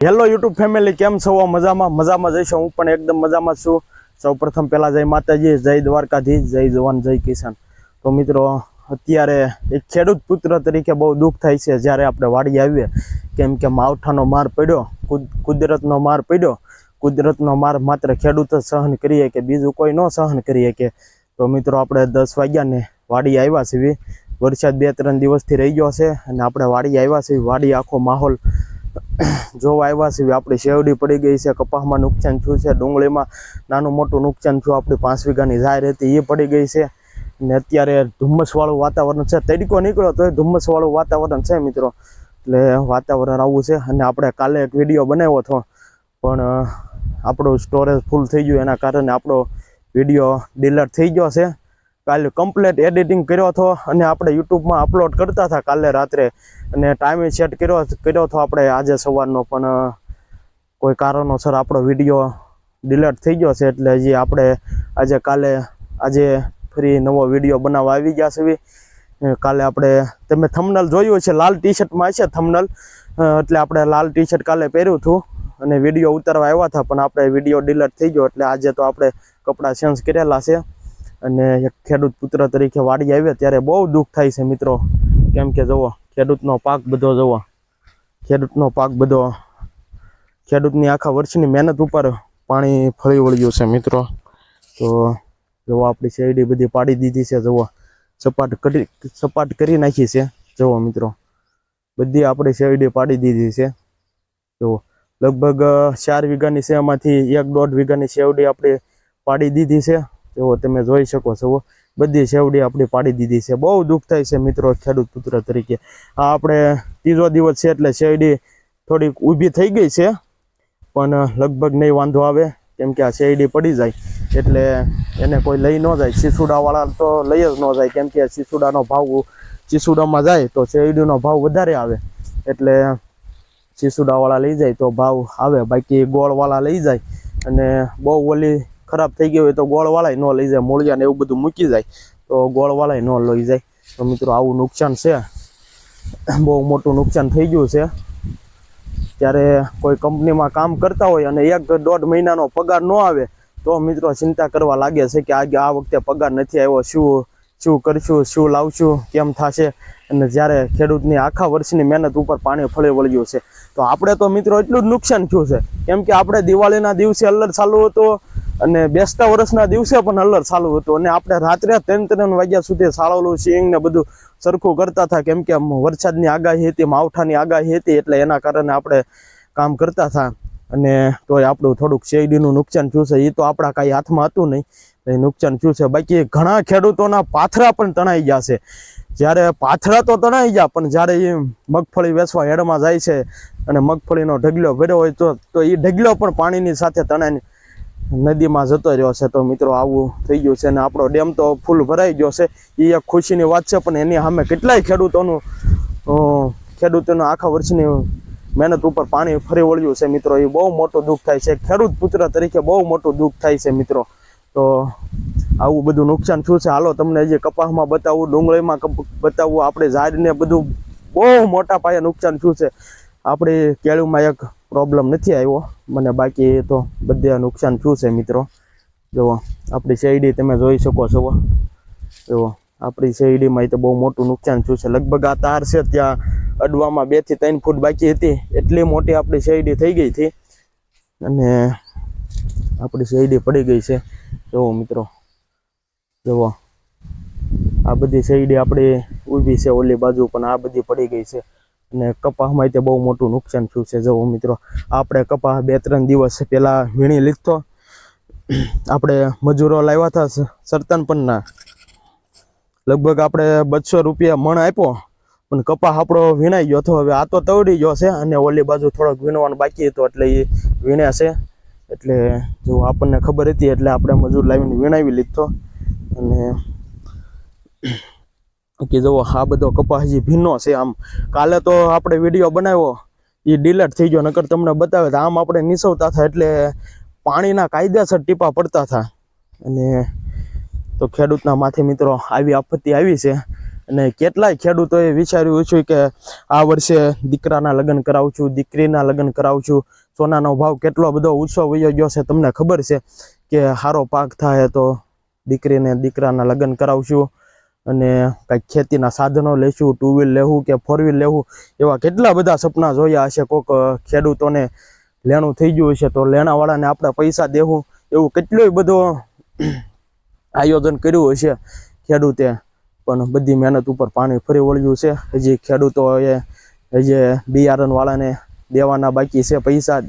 Hello YouTube family, કેમ છો? મજામાં જઈશું. હું પણ એકદમ મજામાં છું. સૌપ્રથમ પહેલા જય માતાજી, જય દ્વારકાધીશ, જય જવાન, જય કિસાન. તો મિત્રો, અત્યારે એક ખેડૂત પુત્ર તરીકે બહુ દુઃખ થાય છે જ્યારે આપણે વાડી આવીએ, કેમ કે માવઠાનો માર પડ્યો, કુદરતનો માર પડ્યો. કુદરતનો માર માત્ર ખેડૂત જ સહન કરીએ કે બીજું કોઈ ન સહન કરીએ કે. તો મિત્રો, આપણે 10 વાગ્યાને વાડી આવ્યા છીએ. વરસાદ 2-3 દિવસથી રહી ગયો છે અને આપણે વાડી આવ્યા છીએ. વાડી આખો માહોલ જોવા આવ્યા છીએ. આપણી શેવડી પડી ગઈ છે, કપાસમાં નુકસાન થયું છે, ડુંગળીમાં નાનું મોટું નુકસાન થયું, આપણી 5 વીઘાની જાહેર હતી એ પડી ગઈ છે. ને અત્યારે ધુમ્મસવાળું વાતાવરણ છે. તડકો નીકળ્યો તો ધુમ્મસવાળું વાતાવરણ છે મિત્રો. એટલે વાતાવરણ આવું છે. અને આપણે કાલે એક વિડીયો બનાવ્યો હતો, પણ આપણું સ્ટોરેજ ફૂલ થઈ ગયું, એના કારણે આપણો વિડીયો ડિલીટ થઈ ગયો છે. કાલે કમ્પ્લીટ એડિટિંગ કર્યો હતો અને આપણે યુટ્યુબમાં અપલોડ કરતા હતા કાલે રાત્રે, અને ટાઈમે સેટ કર્યો હતો આપણે આજે સવારનો, પણ કોઈ કારણોસર આપણો વિડીયો ડિલીટ થઈ ગયો છે. એટલે હજી આપણે આજે ફરી નવો વિડીયો બનાવવા આવી ગયા છે. કાલે આપણે, તમે થંબનેલ જોયું છે, લાલ ટી શર્ટમાં છે થંબનેલ, એટલે આપણે લાલ ટી શર્ટ કાલે પહેર્યું હતું અને વિડીયો ઉતારવા આવ્યા હતા, પણ આપણે વિડીયો ડિલીટ થઈ ગયો. એટલે આજે તો આપણે કપડાં ચેન્જ કરેલા છે અને એક ખેડૂત પુત્ર તરીકે વાડી આવ્યા ત્યારે બહુ દુઃખ થાય છે મિત્રો. કેમ કે જુઓ, ખેડૂતનો પાક બધો જુઓ, ખેડૂતની આખા વર્ષની મહેનત ઉપર પાણી ફરી વળ્યું છે મિત્રો. તો જુઓ, આપણી શેરડી બધી પાડી દીધી છે. જુઓ, સપાટ કરી નાખી છે. જુઓ મિત્રો, બધી આપણી શેરડી પાડી દીધી છે. જુઓ, લગભગ 4 વીઘાની છે, એમાંથી 1-1.5 વીઘાની શેરડી આપણે પાડી દીધી છે. જુઓ, તમે જોઈ શકો છો, બધી શેરડી આપણી પાડી દીધી છે. બહુ દુઃખ થાય છે મિત્રો ખેડૂત પુત્ર તરીકે. આ આપણે 3રો દિવસ છે એટલે શેરડી થોડીક ઊભી થઈ ગઈ છે, પણ લગભગ નહીં વાંધો આવે, કેમ કે આ શેરડી પડી જાય એટલે એને કોઈ લઈ ન જાય. ચીસુડાવાળા તો લઈ જ ન જાય, કેમ કે ચીસુડામાં જાય તો શેરડીનો ભાવ વધારે આવે, એટલે ચીસુડાવાળા લઈ જાય તો ભાવ આવે. બાકી ગોળવાળા લઈ જાય અને બહુ ઓલી ખરાબ થઈ ગઈ હોય તો ગોળવાળા ન લઈ જાય, મૂળિયા ને એવું બધું મૂકી જાય તો ગોળવાળા ન લઈ જાય. તો મિત્રો, આવું નુકસાન છે, બહુ મોટું નુકસાન થઈ ગયું છે. ત્યારે કોઈ કંપનીમાં કામ કરતા હોય અને 1-1.5 મહિનાનો પગાર ન આવે તો મિત્રો ચિંતા કરવા લાગે છે કે આ વખતે પગાર નથી આવ્યો, શું કરશું, શું લાવશું, કેમ થશે. અને જ્યારે ખેડૂતની આખા વર્ષની મહેનત ઉપર પાણી ફળી વળ્યું છે, તો આપણે તો મિત્રો એટલું જ નુકસાન થયું છે. કેમ કે આપણે દિવાળીના દિવસે અલ્લર ચાલુ હતો અને બેસતા વર્ષના દિવસે પણ અલ્લર ચાલુ હતું, અને આપણે રાત્રે 3-3 વાગ્યા સુધી સાળવલું સિંગ ને બધું સરખું કરતા હતા, કેમ કે વરસાદની આગાહી હતી, માવઠાની આગાહી હતી, એટલે એના કારણે આપણે કામ કરતા હતા. અને તોય આપણું થોડુંક શેરડીનું નુકસાન થયું છે. એ તો આપણા કાંઈ હાથમાં હતું નહીં, એ નુકસાન થયું છે. બાકી ઘણા ખેડૂતોના પાથરા પણ તણાઈ ગયા છે. જ્યારે પાથરા તો તણાઈ ગયા, પણ જ્યારે એ મગફળી વેચવા હેડમાં જાય છે અને મગફળીનો ઢગલો ભર્યો હોય તો એ ઢગલો પણ પાણીની સાથે તણાઈને નદીમાં જતો રહ્યો છે. તો મિત્રો, આવું થઈ ગયું છે. અને આપણો ડેમ તો ફૂલ ભરાઈ ગયો છે, એ એક ખુશીની વાત છે, પણ એની સામે કેટલાય ખેડૂતોનું આખા વર્ષની મહેનત ઉપર પાણી ફરી વળ્યું છે મિત્રો. એ બહુ મોટું દુઃખ થાય છે. ખેડૂત પુત્ર તરીકે બહુ મોટું દુઃખ થાય છે મિત્રો. તો આવું બધું નુકસાન થયું છે. હાલો તમને હજી કપાસમાં બતાવું, ડુંગળીમાં બતાવવું, આપણે ઝાડને બધું બહુ મોટા પાયે નુકસાન થયું છે. આપણી કેળુમાં એક પ્રોબ્લેમ નથી આવ્યો મને, બાકી તો બધે નુકસાન થયું છે મિત્રો. જુઓ, આપણી શેરડી તમે જોઈ શકો છો. જુઓ, આપણી શેરડીમાં તો બહુ મોટું નુકસાન થયું છે. લગભગ આ તાર છે ત્યાં અડવામાં 2 થી 3 ફૂટ બાકી હતી, એટલી મોટી આપણી શેરડી થઈ ગઈ હતી અને આપણી શેરડી પડી ગઈ છે. જુઓ મિત્રો, જુઓ, આ બધી શેરડી આપણી ઊભી છે ઓલી બાજુ, પણ આ બધી પડી ગઈ છે. અને કપાસમાં તે બહુ મોટું નુકસાન થયું છે. જુઓ મિત્રો, આપણે કપાસ 2-3 દિવસ પહેલા વીણી લીધો. આપણે મજૂરો લાવ્યા હતા સરતનપરના, લગભગ આપણે 200 રૂપિયા મણ આપ્યો, પણ કપાસ આપણો વીણાઈ ગયો હતો. હવે આ તો તવડી ગયો છે અને ઓલી બાજુ થોડોક વીણવાનું બાકી હતો, એટલે એ વીણ્યા છે. એટલે જો આપણને ખબર હતી એટલે આપણે મજૂર લાવીને વીણાવી લીધો. અને કે જુઓ, આ બધો કપાસ હજી ભીનો છે. આમ કાલે તો આપણે વિડીયો બનાવ્યો, એ ડિલીટ થઈ ગયો, નકર તમને બતાવે. આમ આપણે નીસવતા હતા એટલે પાણીના કાયદેસર ટીપા પડતા હતા. અને તો ખેડૂતના માથે મિત્રો આવી આપત્તિ આવી છે. અને કેટલાય ખેડૂતોએ વિચાર્યું છે કે આ વર્ષે દીકરાના લગ્ન કરાવું, દીકરીના લગ્ન કરાવું. સોનાનો ભાવ કેટલો બધો ઊંચો વયો ગયો છે, તમને ખબર છે કે સારો પાક થાય તો દીકરીને દીકરાના લગ્ન કરાવશું અને કંઈક ખેતીના સાધનો લેશું, 2 વ્હીલ લેવું કે 4 વ્હીલ લેવું, એવા કેટલા બધા સપના જોયા હશે. કોઈક ખેડૂતોને લેણું થઈ ગયું હશે તો લેણાવાળાને આપણે પૈસા દેવું, એવું કેટલું બધું આયોજન કર્યું હશે ખેડૂતે, પણ બધી મહેનત ઉપર પાણી ફરી વળ્યું છે. હજી ખેડૂતોએ હજી બિયારણવાળાને દેવાના બાકી છે પૈસા,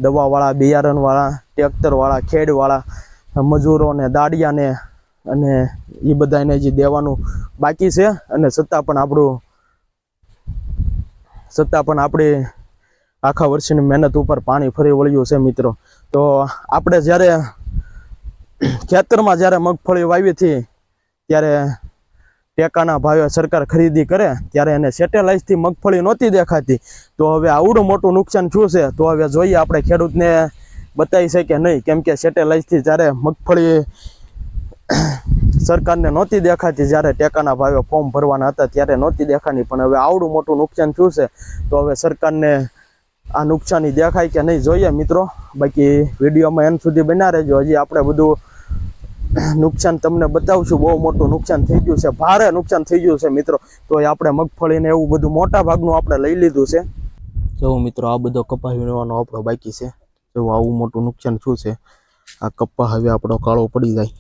દવાવાળા, બિયારણવાળા, ટ્રેક્ટરવાળા, ખેડવાળા, મજૂરોને, દાડિયાને, અને એ બધાને હજી દેવાનું બાકી છે. અને છતાં પણ આપણી આખા વર્ષની મહેનત ઉપર પાણી ફરી વળ્યું છે મિત્રો. તો આપણે જ્યારે ખેતરમાં જ્યારે મગફળી વાવી હતી ત્યારે ટેકાના ભાવે સરકાર ખરીદી કરે ત્યારે એને સેટેલાઇટથી મગફળી નહોતી દેખાતી. તો હવે આવડું મોટું નુકસાન શું છે, તો હવે જોઈએ આપણે ખેડૂતને બતાવી છે કે નહીં. કેમ કે સેટેલાઇટથી જ્યારે મગફળી સરકારને નહોતી દેખાતી, જ્યારે ટેકાના ભાવે ફોર્મ ભરવાના હતા ત્યારે નહોતી દેખાની, પણ હવે આવડું મોટું નુકસાન શું છે તો હવે સરકારને આ નુકસાની દેખાય કે નહીં જોઈએ મિત્રો. બાકી વિડીયોમાં એન્ડ સુધી બના રહેજો, હજી આપણે બધું નુકસાન તમને બતાવશું. બહુ મોટું નુકસાન થઈ ગયું છે, ભારે નુકસાન થઈ ગયું છે મિત્રો. તો આપણે મગફળીને એવું બધું મોટા ભાગનું આપણે લઈ લીધું છે. જો મિત્રો આ બધો કપાસ વીણવાનો આપણો બાકી છે. જો આવું મોટું નુકસાન શું છે, આ કપ્પા હવે આપણો કાળો પડી જાય.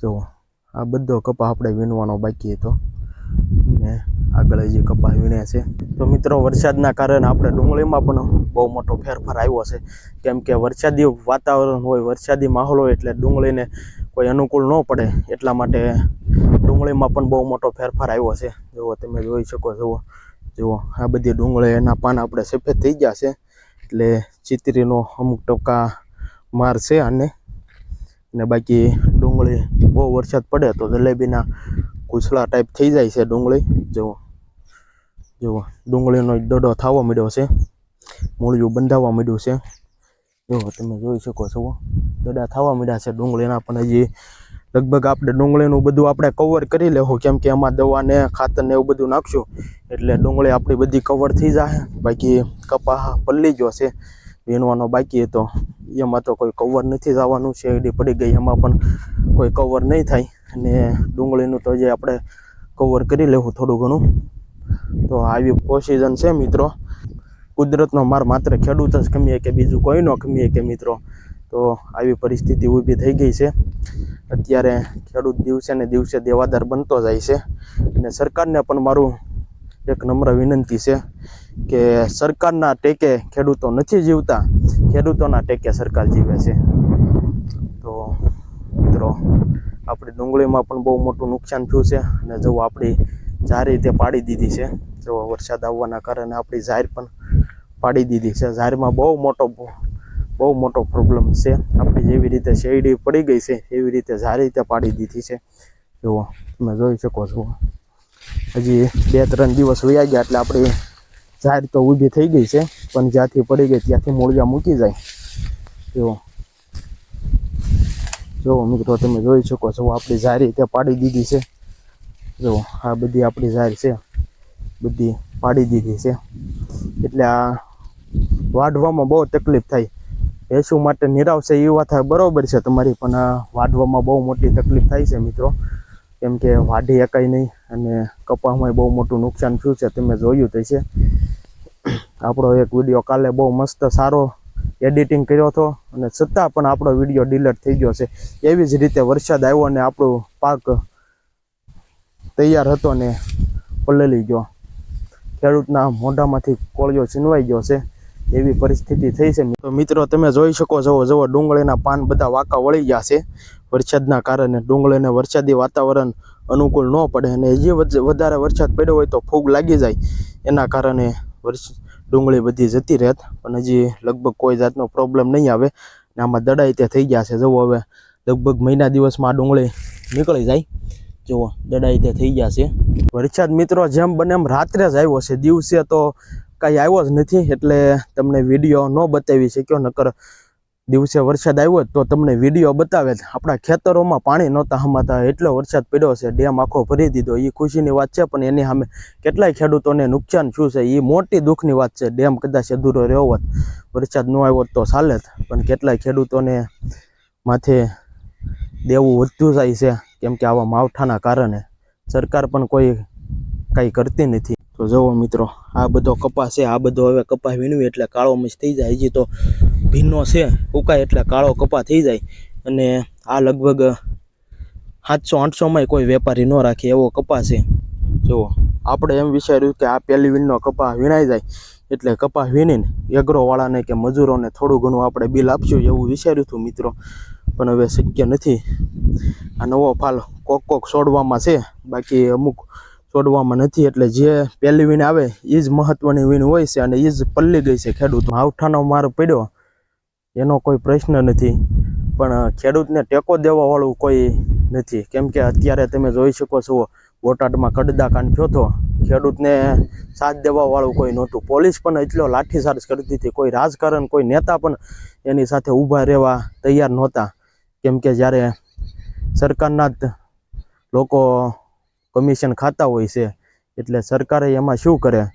જો આ બધો કપા આપણે વીણવાનો બાકી હતો ને આગળ જે કપા વીણે છે. તો મિત્રો વરસાદના કારણે આપણે ડુંગળીમાં પણ બહુ મોટો ફેરફાર આવ્યો છે. કેમ કે વરસાદી વાતાવરણ હોય, વરસાદી માહોલ હોય એટલે ડુંગળીને કોઈ અનુકૂળ ન પડે, એટલા માટે ડુંગળીમાં પણ બહુ મોટો ફેરફાર આવ્યો છે. જુઓ તમે જોઈ શકો છો, જુઓ આ બધી ડુંગળી એના પાન આપણે સફેદ થઈ ગયા છે, એટલે ચીતરીનો અમુક ટકા માર છે આને. ને બાકી ડુંગળી બહુ વરસાદ પડે તો જલેબીના કૂછલા ટાઈપ થઈ જાય છે ડુંગળી. જુઓ ડુંગળીનો દડો થવા માંડ્યો છે, મૂળિયું બંધાવવા માંડ્યું છે. જુઓ તમે જોઈ શકો છો, દડા થવા માંડ્યા છે ડુંગળીના. પણ હજી લગભગ આપણે ડુંગળીનું બધું આપણે કવર કરી લેવું, કેમ કે એમાં દવા ને ખાતર ને એવું બધું નાખશું એટલે ડુંગળી આપણી બધી કવર થઈ જાય. બાકી કપા પલ્લી ગયો છે, વીણવાનો બાકી હતો, એમાં તો કોઈ કવર નથી જવાનું. શેરડી પડી ગઈ, એમાં પણ કોઈ કવર નહીં થાય. અને ડુંગળીનું તો જે આપણે કવર કરી લેવું થોડું ઘણું. તો આવી પોઝિશન છે મિત્રો. કુદરતનો માર માત્ર ખેડૂત જ ખમીએ કે બીજું કોઈ ન ખમીએ કે મિત્રો. તો આવી પરિસ્થિતિ ઊભી થઈ ગઈ છે. અત્યારે ખેડૂત દિવસે ને દિવસે દેવાદાર બનતો જાય છે. અને સરકારને પણ મારું એક નમ્ર વિનંતી છે કે સરકારના ટેકે ખેડૂતો નથી જીવતા, ખેડૂતોના ટેકે સરકાર જીવે છે. તો મિત્રો આપણી ડુંગળીમાં પણ બહુ મોટું નુકસાન થયું છે. અને જો આપણી ઝાર રીતે પાડી દીધી છે. જો વરસાદ આવવાના કારણે આપણી ઝાર પણ પાડી દીધી છે. ઝારમાં બહુ મોટો પ્રોબ્લેમ છે. આપણી જેવી રીતે શેરડી પડી ગઈ છે એવી રીતે ઝાર રીતે પાડી દીધી છે. જુઓ તમે જોઈ શકો છો, હજી 2-3 દિવસ વયા ગયા એટલે આપણી ઝાર તો ઊભી થઈ ગઈ છે, પણ જ્યાંથી પડી ગઈ ત્યાંથી મૂળિયા મૂકી જાય. જો મિત્રો તમે જોઈ શકો છો, આપણી ઝાર રીતે પાડી દીધી છે. જો આ બધી આપણી ઝાર છે, બધી પાડી દીધી છે. એટલે આ વાઢવામાં બહુ તકલીફ થાય. ભેંસું માટે નિરાવશે એ વાત બરોબર છે તમારી, પણ આ વાઢવામાં બહુ મોટી તકલીફ થાય છે મિત્રો. કેમ કે વાઢી એકાય નહીં, અને કપાસમાં બહુ મોટું નુકસાન થયું છે. તમે જોયું તો છે. આપણો એક વિડીયો કાલે બહુ મસ્ત સારો એડિટિંગ કર્યો હતો, અને છતાં પણ આપણો વિડીયો ડિલીટ થઈ ગયો છે. એવી જ રીતે વરસાદ આવ્યો અને આપણો પાક તૈયાર હતો ને પલળી ગયો. ખેડૂતના મોઢામાંથી કોળિયો છીનવાઈ ગયો છે, એવી પરિસ્થિતિ થઈ છે. તો મિત્રો તમે જોઈ શકો છો, જુઓ ડુંગળીના પાન બધા વાંકા વળી ગયા છે વરસાદના કારણે. ડુંગળીને વરસાદી વાતાવરણ અનુકૂળ ન પડે, અને હજી વધારે વરસાદ પડ્યો હોય તો ફૂગ લાગી જાય, એના કારણે ડુંગળી બધી જતી રહેત. પણ હજી લગભગ કોઈ જાતનો પ્રોબ્લેમ નહીં આવે. ને આમાં દડાઈ તે થઈ ગયા છે. જુઓ હવે લગભગ મહિના દિવસમાં આ ડુંગળી નીકળી જાય. જુઓ દડાઈ તે થઈ ગયા છે. વરસાદ મિત્રો જેમ બને એમ રાત્રે જ આવ્યો છે, દિવસે તો કાંઈ આવ્યો જ નથી, એટલે તમને વિડીયો ન બતાવી શક્યો. નકર દિવસે વરસાદ આવ્યો તો તમને વિડીયો બતાવે આપણા ખેતરોમાં પાણી નહોતા હમાતા એટલો વરસાદ પડ્યો છે, ડેમ આખો ભરી દીધો. એ ખુશીની વાત છે, પણ એની સામે કેટલાય ખેડૂતોને નુકસાન થયું છે. એ મોટી દુઃખની વાત છે. ડેમ કદાચ અધૂરો રહ્યો હોત, વરસાદ ન આવ્યો તો ચાલે, પણ કેટલાય ખેડૂતોને માથે દેવું વધતું જાય છે, કેમ કે આવા માવઠાના કારણે સરકાર પણ કોઈ કાંઈ કરતી નથી. તો જુઓ મિત્રો, આ બધો કપાસ છે, આ બધો હવે કપાસ વીણવી એટલે કાળો મસ થઈ જાય. હજી તો ભીનો છે, ઉકાય એટલે કાળો કપા થઈ જાય. અને આ લગભગ 700-800માં કોઈ વેપારી ન રાખે એવો કપા છે. જુઓ, આપણે એમ વિચાર્યું કે આ પહેલી વીણનો કપા વીણાઈ જાય એટલે કપા વીણીને એગ્રોવાળાને કે મજૂરોને થોડું ઘણું આપણે બિલ આપશું એવું વિચાર્યું હતું મિત્રો, પણ હવે શક્ય નથી. આ નવો ફાલ કોક છોડવામાં છે, બાકી અમુક છોડવામાં નથી. એટલે જે પહેલી વીણ આવે એ જ મહત્વની વીણ હોય છે, અને એ જ પલ્લી ગઈ છે. ખેડૂત માવઠાનો માર પડ્યો એનો કોઈ પ્રશ્ન નથી, પણ ખેડૂતને ટેકો દેવાવાળું કોઈ નથી. કેમ કે અત્યારે તમે જોઈ શકો છો, બોટાદમાં કડદાકાંડ થયો હતો, ખેડૂતને સાથ દેવાવાળું કોઈ નહોતું. પોલીસ પણ એટલો લાઠીચાર્જ કરતી હતી. કોઈ રાજકારણ, કોઈ નેતા પણ એની સાથે ઊભા રહેવા તૈયાર નહોતા. કેમ કે જ્યારે સરકારના જ લોકો કમિશન ખાતા હોય છે, એટલે સરકારે એમાં શું કરે,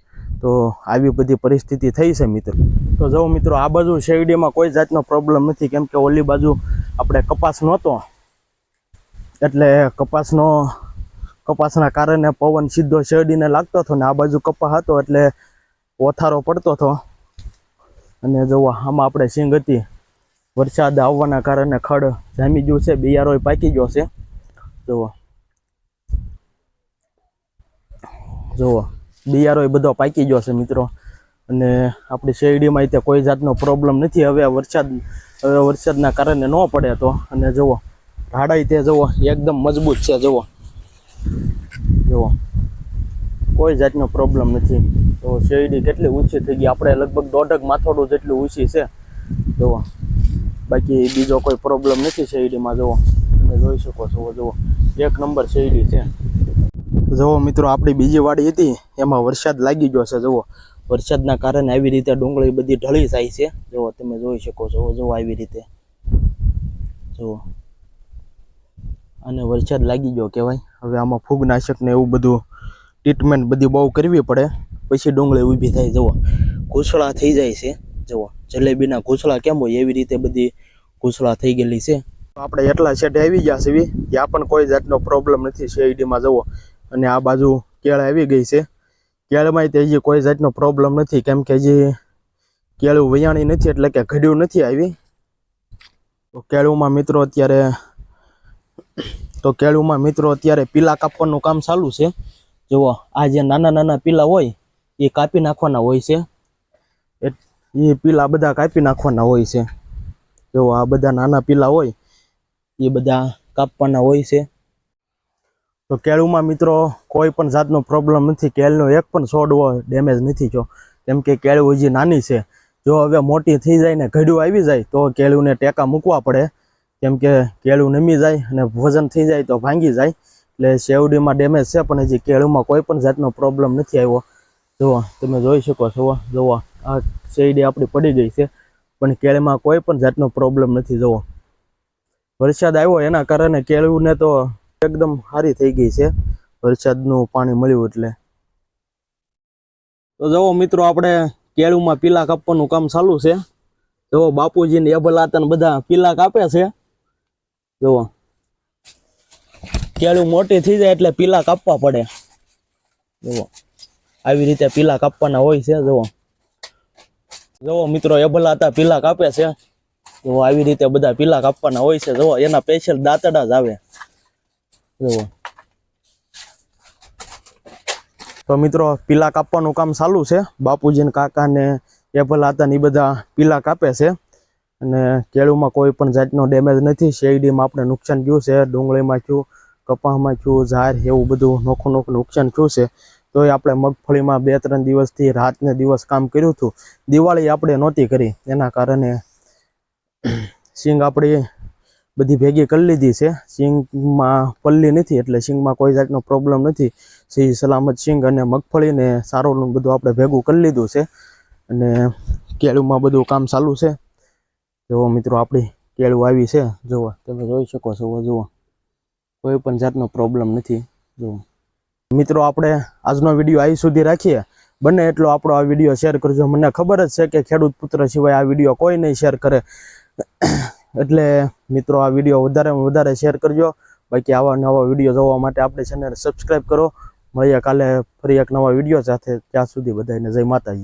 તો આવી બધી પરિસ્થિતિ થઈ છે મિત્રો. તો જો મિત્રો, આ બાજુ શેરડીમાં કોઈ જાતનો પ્રોબ્લેમ નથી, કેમ કે ઓલી બાજુ આપણે કપાસ નહોતો એટલે કપાસના કારણે પવન સીધો શેરડીને લાગતો હતો, ને આ બાજુ કપાસ હતો એટલે ઓથારો પડતો હતો. અને જો આમાં આપણે સિંગ હતી, વરસાદ આવવાના કારણે ખડ જામી ગયું છે, બિયારો પાકી ગયો છે. જુઓ બિયારો બધો પાકી ગયો છે મિત્રો. અને આપણી શેરડીમાં તે કોઈ જાતનો પ્રોબ્લેમ નથી. હવે વરસાદના કારણે ન પડે તો. અને જુઓ ઢાળાઈ તે જુઓ એકદમ મજબૂત છે. જુઓ કોઈ જાતનો પ્રોબ્લેમ નથી. તો શેરડી કેટલી ઊંચી થઈ ગઈ, આપણે લગભગ 1.5 માથોડું જેટલી ઊંચી છે. જુઓ, બાકી બીજો કોઈ પ્રોબ્લેમ નથી શેરડીમાં. જુઓ, તમે જોઈ શકો છો. જુઓ, 1 નંબર શેરડી છે. જુઓ મિત્રો, આપણી બીજી વાડી હતી એમાં વરસાદ લાગી ગયો છે. જુઓ, વરસાદના કારણે આવી રીતે ડુંગળી બધી ઢળી જાય છે. જુઓ, તમે જોઈ શકો છો. જુઓ આવી રીતે, જુઓ, અને વરસાદ લાગી ગયો કહેવાય. હવે આમાં ફૂગનાશક ને એવું બધું ટ્રીટમેન્ટ બધી બહુ કરવી પડે, પછી ડુંગળી ઊભી થાય. જુઓ, ઘૂસળા થઈ જાય છે. જુઓ, જલેબીના ઘૂસળા કેમ હોય એવી રીતે બધી ઘૂસળા થઈ ગયેલી છે. આપણે એટલા સેટે આવી ગયા છે, ત્યાં પણ કોઈ જાતનો પ્રોબ્લેમ નથી શેરડીમાં. જુઓ, અને આ બાજુ કેળ આવી ગઈ છે. કેળમાં તે હજી કોઈ જાતનો પ્રોબ્લેમ નથી, કેમ કે હજી કેળું વયાણી નથી, એટલે કે ઘડ્યું નથી આવી. તો કેળુમાં મિત્રો અત્યારે પીલા કાપવાનું કામ ચાલુ છે. જુઓ, આ જે નાના પીલા હોય એ કાપી નાખવાના હોય છે. એ પીલા બધા કાપી નાખવાના હોય છે. જુઓ, આ બધા નાના પીલા હોય એ બધા કાપવાના હોય છે. તો કેળુમાં મિત્રો કોઈ પણ જાતનો પ્રોબ્લેમ નથી. કેળનો એક પણ છોડવો ડેમેજ નથી થયો, કેમ કે કેળું હજી નાની છે. જો હવે મોટી થઈ જાય ને ઘડ્યું આવી જાય તો કેળુંને ટેકા મૂકવા પડે, કેમ કે કેળું નમી જાય અને વજન થઈ જાય તો ભાંગી જાય. એટલે શેરડીમાં ડેમેજ છે, પણ હજી કેળુમાં કોઈ પણ જાતનો પ્રોબ્લેમ નથી આવ્યો. જુઓ, તમે જોઈ શકો છો. જુઓ, આ શેરડી આપણી પડી ગઈ છે, પણ કેળમાં કોઈ પણ જાતનો પ્રોબ્લેમ નથી. જુઓ, વરસાદ આવ્યો એના કારણે કેળુંને તો એકદમ સારી થઈ ગઈ છે, વરસાદનું પાણી મળ્યું એટલે. તો જુઓ મિત્રો, આપણે કેળુમાં પીલા કાપવાનું કામ ચાલુ છે. જુઓ, બાપુજીને એભલાતન બધા પીલા કાપે છે. જુઓ, કેળું મોટી થઈ જાય એટલે પીલા કાપવા પડે. જુઓ, આવી રીતે પીલા કાપવાના હોય છે. જુઓ મિત્રો, એભલાતા પીલા કાપે છે. જુઓ, આવી રીતે બધા પીલા કાપવાના હોય છે. જુઓ, એના સ્પેશિયલ દાંતડા જ આવે. જુઓ, તો મિત્રો પીલા કાપવાનું કામ ચાલુ છે. બાપુજીને કાકાને એભલાતા ને બધા પીલા કાપે છે. અને કેળુમાં કોઈ પણ જાતનો ડેમેજ નથી. શેરડીમાં આપણે નુકસાન થયું છે, ડુંગળીમાં થયું, કપાસમાં થયું, ઝાર એવું બધું નોખું નુકસાન થયું છે. તો આપણે મગફળીમાં 2-3 દિવસથી રાત ને દિવસ કામ કર્યું હતું. દિવાળી આપણે નહોતી કરી, એના કારણે સિંગ આપણી બધી ભેગી કરી લીધી છે. સિંગમાં પલ્લી નથી, એટલે સિંગમાં કોઈ જાતનો પ્રોબ્લેમ નથી. સહી સલામત સિંગ અને મગફળીને સારોનું બધું આપણે ભેગું કરી લીધું છે. અને કેળુમાં બધું કામ ચાલુ છે. જુઓ મિત્રો આપણી કેળું આવી છે, જુઓ તમે જોઈ શકો છો, જુઓ કોઈ પણ જાતનો પ્રોબ્લેમ નથી. જુઓ મિત્રો આપણે આજનો વિડીયો અહીં સુધી રાખીએ. બને એટલો આપણો આ વિડીયો શેર કરજો. મને ખબર જ છે કે ખેડૂત પુત્ર સિવાય આ વિડીયો કોઈ નહીં શેર કરે, એટલે મિત્રો આ વિડીયો વધારેમાં વધારે શેર કરજો. બાકી આવા નવા વિડીયો જોવા માટે આપણી ચેનલ સબસ્ક્રાઈબ કરો. મળીએ કાલે ફરી એક નવા વિડીયો સાથે. ત્યાં સુધી બધાને જય માતાજી.